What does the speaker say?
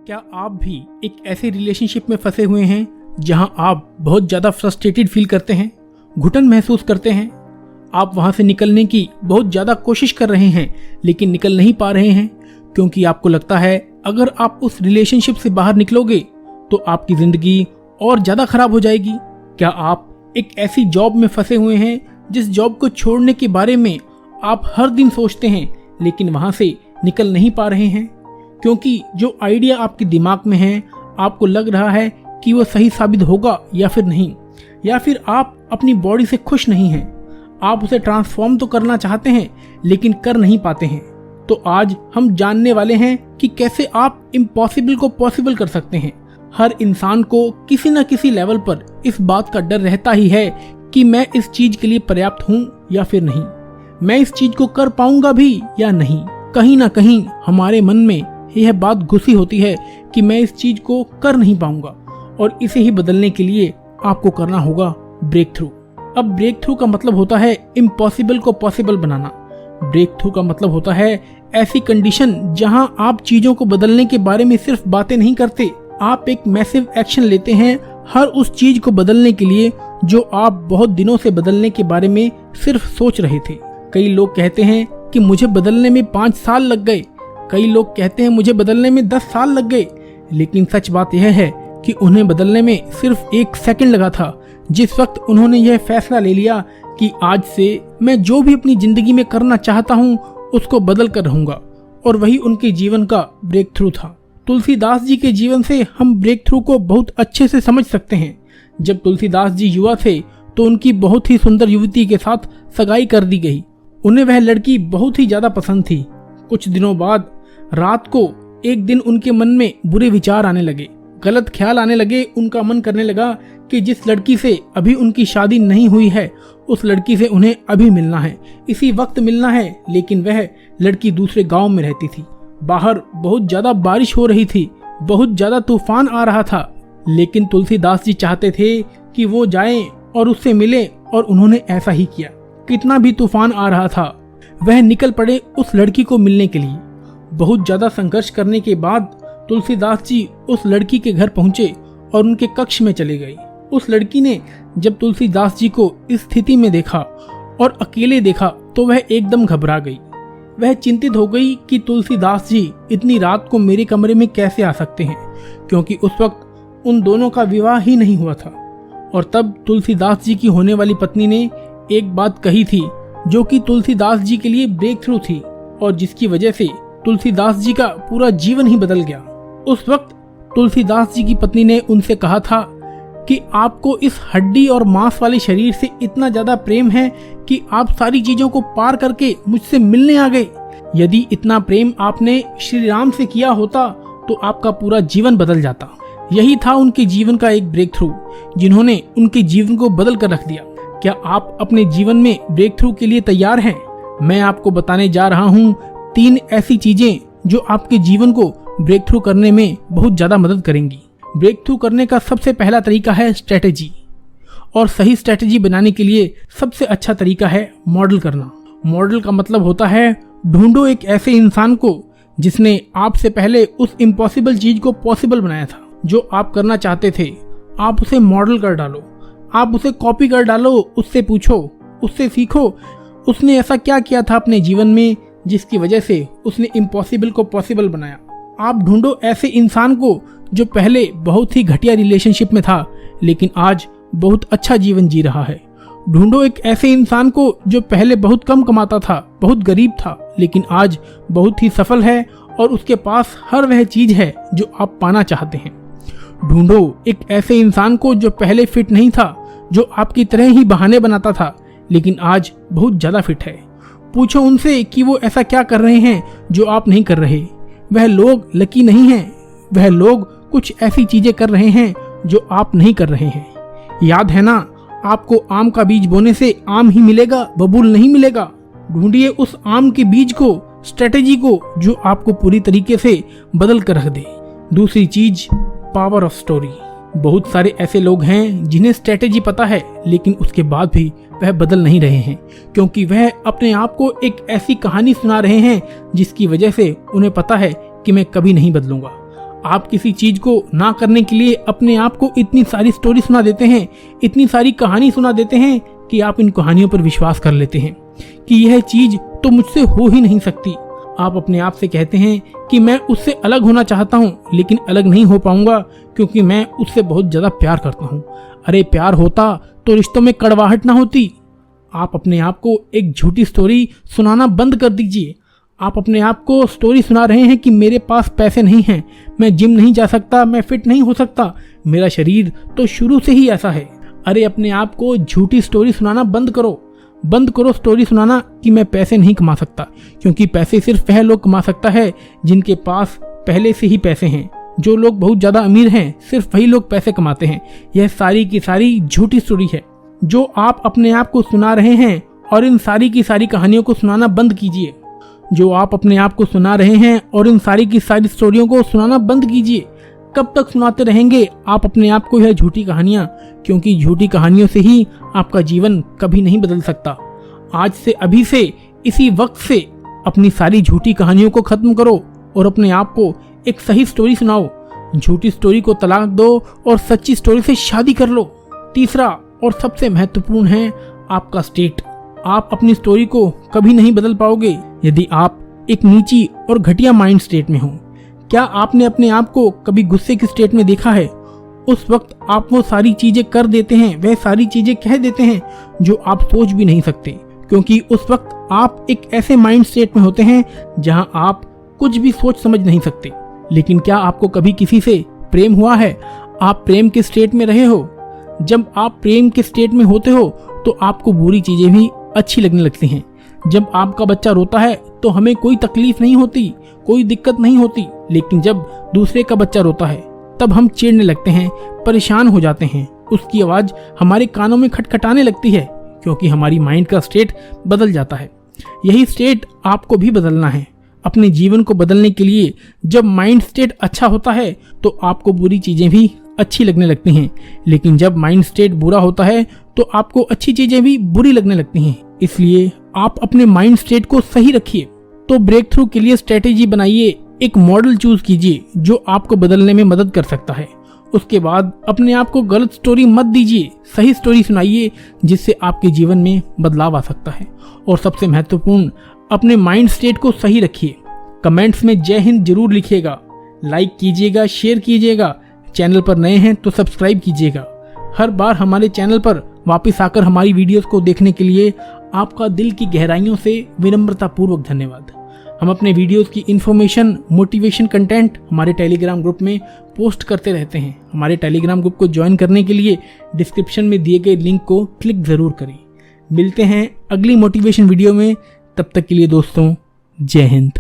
क्या आप भी एक ऐसे रिलेशनशिप में फंसे हुए हैं जहां आप बहुत ज़्यादा फ्रस्ट्रेटेड फील करते हैं, घुटन महसूस करते हैं? आप वहां से निकलने की बहुत ज़्यादा कोशिश कर रहे हैं लेकिन निकल नहीं पा रहे हैं क्योंकि आपको लगता है अगर आप उस रिलेशनशिप से बाहर निकलोगे तो आपकी ज़िंदगी और ज़्यादा खराब हो जाएगी। क्या आप एक ऐसी जॉब में फंसे हुए हैं जिस जॉब को छोड़ने के बारे में आप हर दिन सोचते हैं लेकिन वहां से निकल नहीं पा रहे हैं क्योंकि जो आइडिया आपके दिमाग में है आपको लग रहा है कि वो सही साबित होगा या फिर नहीं, या फिर आप अपनी बॉडी से खुश नहीं हैं। आप उसे ट्रांसफॉर्म तो करना चाहते हैं लेकिन कर नहीं पाते हैं। तो आज हम जानने वाले हैं कि कैसे आप इम्पॉसिबल को पॉसिबल कर सकते हैं। हर इंसान को किसी न किसी लेवल पर इस बात का डर रहता ही है कि मैं इस चीज के लिए पर्याप्त हूँ या फिर नहीं, मैं इस चीज को कर पाऊंगा भी या नहीं। कहीं ना कहीं हमारे मन में यह बात घुसी होती है कि मैं इस चीज को कर नहीं पाऊंगा और इसे ही बदलने के लिए आपको करना होगा ब्रेक थ्रू। अब ब्रेक थ्रू का मतलब होता है इम्पॉसिबल को पॉसिबल बनाना। ब्रेक थ्रू का मतलब होता है ऐसी कंडीशन जहां आप चीजों को बदलने के बारे में सिर्फ बातें नहीं करते, आप एक मैसिव एक्शन लेते हैं हर उस चीज को बदलने के लिए जो आप बहुत दिनों से बदलने के बारे में सिर्फ सोच रहे थे। कई लोग कहते हैं कि मुझे बदलने में 5 साल लग गए, कई लोग कहते हैं मुझे बदलने में 10 साल लग गए, लेकिन सच बात यह है कि उन्हें बदलने में सिर्फ 1 सेकंड लगा था जिस वक्त उन्होंने यह फैसला ले लिया कि आज से मैं जो भी अपनी जिंदगी में करना चाहता हूँ उसको बदल कर रहूंगा, और वही उनके जीवन का ब्रेक थ्रू था। तुलसीदास जी के जीवन से हम ब्रेक थ्रू को बहुत अच्छे से समझ सकते हैं। जब तुलसीदास जी युवा थे तो उनकी बहुत ही सुंदर युवती के साथ सगाई कर दी गई। उन्हें वह लड़की बहुत ही ज्यादा पसंद थी। कुछ दिनों बाद रात को एक दिन उनके मन में बुरे विचार आने लगे, गलत ख्याल आने लगे। उनका मन करने लगा कि जिस लड़की से अभी उनकी शादी नहीं हुई है उस लड़की से उन्हें अभी मिलना है, इसी वक्त मिलना है। लेकिन वह लड़की दूसरे गांव में रहती थी। बाहर बहुत ज्यादा बारिश हो रही थी, बहुत ज्यादा तूफान आ रहा था, लेकिन तुलसीदास जी चाहते थे कि वो जाएं और उससे मिले, और उन्होंने ऐसा ही किया। कितना भी तूफान आ रहा था वह निकल पड़े उस लड़की को मिलने के लिए। बहुत ज्यादा संघर्ष करने के बाद तुलसीदास जी उस लड़की के घर पहुंचे और उनके कक्ष में चले गए। उस लड़की ने जब तुलसीदास जी को इस स्थिति में देखा और अकेले देखा तो वह एकदम घबरा गई। वह चिंतित हो गई कि तुलसीदास जी इतनी रात को मेरे कमरे में कैसे आ सकते हैं, क्योंकि उस वक्त उन दोनों का विवाह ही नहीं हुआ था। और तब तुलसीदास जी की होने वाली पत्नी ने एक बात कही थी जो कि तुलसीदास जी के लिए ब्रेक थ्रू थी और जिसकी वजह से तुलसीदास जी का पूरा जीवन ही बदल गया। उस वक्त तुलसीदास जी की पत्नी ने उनसे कहा था कि आपको इस हड्डी और मांस वाले शरीर से इतना ज्यादा प्रेम है कि आप सारी चीजों को पार करके मुझसे मिलने आ गए। यदि इतना प्रेम आपने श्री राम से किया होता तो आपका पूरा जीवन बदल जाता। यही था उनके जीवन का एक ब्रेक थ्रू जिन्होंने उनके जीवन को बदल कर रख दिया। क्या आप अपने जीवन में ब्रेक थ्रू के लिए तैयार हैं? मैं आपको बताने जा रहा हूँ 3 ऐसी चीजें जो आपके जीवन को ब्रेक थ्रू करने में बहुत ज्यादा मदद करेंगी। ब्रेक थ्रू करने का सबसे पहला तरीका है स्ट्रेटेजी, और सही स्ट्रेटेजी बनाने के लिए सबसे अच्छा तरीका है मॉडल करना। मॉडल का मतलब होता है ढूंढो एक ऐसे इंसान को जिसने आपसे पहले उस इम्पॉसिबल चीज को पॉसिबल बनाया था। जो आप करना चाहते थे आप उसे मॉडल कर डालो, आप उसे कॉपी कर डालो, उससे पूछो, उससे सीखो उसने ऐसा क्या किया था अपने जीवन में जिसकी वजह से उसने इम्पॉसिबल को पॉसिबल बनाया। आप ढूंढो ऐसे इंसान को जो पहले बहुत ही घटिया रिलेशनशिप में था लेकिन आज बहुत अच्छा जीवन जी रहा है। ढूंढो एक ऐसे इंसान को जो पहले बहुत कम कमाता था, बहुत गरीब था, लेकिन आज बहुत ही सफल है और उसके पास हर वह चीज है जो आप पाना चाहते हैं। ढूंढो एक ऐसे इंसान को जो पहले फिट नहीं था, जो आपकी तरह ही बहाने बनाता था, लेकिन आज बहुत ज्यादा फिट है। पूछो उनसे कि वो ऐसा क्या कर रहे हैं जो आप नहीं कर रहे। वह लोग लकी नहीं हैं, वह लोग कुछ ऐसी चीजें कर रहे हैं जो आप नहीं कर रहे हैं। याद है ना, आपको आम का बीज बोने से आम ही मिलेगा, बबूल नहीं मिलेगा। ढूंढिए उस आम के बीज को, स्ट्रेटेजी को जो आपको पूरी तरीके से बदल कर रख दे। दूसरी चीज, पावर ऑफ स्टोरी। बहुत सारे ऐसे लोग हैं जिन्हें स्ट्रेटेजी पता है लेकिन उसके बाद भी वह बदल नहीं रहे हैं क्योंकि वह अपने आप को एक ऐसी कहानी सुना रहे हैं जिसकी वजह से उन्हें पता है कि मैं कभी नहीं बदलूंगा। आप किसी चीज को ना करने के लिए अपने आप को इतनी सारी स्टोरी सुना देते हैं, इतनी सारी कहानी सुना देते हैं कि आप इन कहानियों पर विश्वास कर लेते हैं कि यह चीज तो मुझसे हो ही नहीं सकती। आप अपने आप से कहते हैं कि मैं उससे अलग होना चाहता हूँ, लेकिन अलग नहीं हो पाऊंगा क्योंकि मैं उससे बहुत ज्यादा प्यार करता हूँ। अरे प्यार होता तो रिश्तों में कड़वाहट ना होती। आप अपने आप को एक झूठी स्टोरी सुनाना बंद कर दीजिए। आप अपने आप को स्टोरी सुना रहे हैं कि मेरे पास पैसे नहीं हैं, मैं जिम नहीं जा सकता, मैं फिट नहीं हो सकता, मेरा शरीर तो शुरू से ही ऐसा है। अरे अपने आप को झूठी स्टोरी सुनाना बंद करो स्टोरी सुनाना कि मैं पैसे नहीं कमा सकता, क्योंकि पैसे सिर्फ वह लोग कमा सकता है जिनके पास पहले से ही पैसे हैं। जो लोग बहुत ज्यादा अमीर हैं सिर्फ वही लोग पैसे कमाते हैं। यह सारी की सारी झूठी स्टोरी है जो आप अपने आप को सुना रहे हैं, और इन सारी की सारी कहानियों को सुनाना बंद कीजिए। जो आप अपने आप को सुना रहे हैं और इन सारी की सारी स्टोरियों को सुनाना बंद कीजिए। कब तक सुनाते रहेंगे आप अपने आप को यह झूठी कहानियां, क्योंकि झूठी कहानियों से ही आपका जीवन कभी नहीं बदल सकता। आज से, अभी से, इसी वक्त से अपनी सारी झूठी कहानियों को खत्म करो और अपने आप को एक सही स्टोरी सुनाओ। झूठी स्टोरी को तलाक दो और सच्ची स्टोरी से शादी कर लो। तीसरा और सबसे महत्वपूर्ण है आपका स्टेट। आप अपनी स्टोरी को कभी नहीं बदल पाओगे यदि आप एक नीची और घटिया माइंड स्टेट में हो। क्या आपने अपने आप को कभी गुस्से की स्टेट में देखा है? उस वक्त आप वो सारी चीजें कर देते हैं, वह सारी चीजें कह देते हैं जो आप सोच भी नहीं सकते, क्योंकि उस वक्त आप एक ऐसे माइंड स्टेट में होते हैं जहां आप कुछ भी सोच समझ नहीं सकते। लेकिन क्या आपको कभी किसी से प्रेम हुआ है? आप प्रेम के स्टेट में रहे हो? जब आप प्रेम के स्टेट में होते हो तो आपको बुरी चीजें भी अच्छी लगने लगती हैं। जब आपका बच्चा रोता है तो हमें कोई तकलीफ नहीं होती, कोई दिक्कत नहीं होती, लेकिन जब दूसरे का बच्चा रोता है तब हम चिढ़ने लगते हैं, परेशान हो जाते हैं। उसकी आवाज हमारे कानों में खटखटाने लगती है, क्योंकि हमारी माइंड का स्टेट बदल जाता है। यही स्टेट आपको भी बदलना है। अपने जीवन को बदलने के लिए जब माइंड स्टेट अच्छा होता है तो आपको बुरी चीजें भी अच्छी लगने लगती हैं, लेकिन जब माइंड स्टेट बुरा होता है तो आपको अच्छी चीजें भी बुरी लगने लगती हैं। इसलिए आप अपने माइंड स्टेट को सही रखिए। तो ब्रेक थ्रू के लिए स्ट्रेटेजी बनाइए, एक मॉडल चूज कीजिए जो आपको बदलने में मदद कर सकता है। उसके बाद अपने आप को गलत स्टोरी मत दीजिए, सही स्टोरी सुनाइए जिससे आपके जीवन में बदलाव आ सकता है। और सबसे महत्वपूर्ण, अपने माइंड स्टेट को सही रखिए। कमेंट्स में जय हिंद जरूर लिखिएगा, लाइक कीजिएगा, शेयर कीजिएगा। चैनल पर नए हैं तो सब्सक्राइब कीजिएगा। हर बार हमारे चैनल पर वापस आकर हमारी वीडियोस को देखने के लिए आपका दिल की गहराइयों से विनम्रता पूर्वक धन्यवाद। हम अपने वीडियोस की इन्फॉर्मेशन, मोटिवेशन कंटेंट हमारे टेलीग्राम ग्रुप में पोस्ट करते रहते हैं। हमारे टेलीग्राम ग्रुप को ज्वाइन करने के लिए डिस्क्रिप्शन में दिए गए लिंक को क्लिक जरूर करें। मिलते हैं अगली मोटिवेशन वीडियो में, तब तक के लिए दोस्तों, जय हिंद।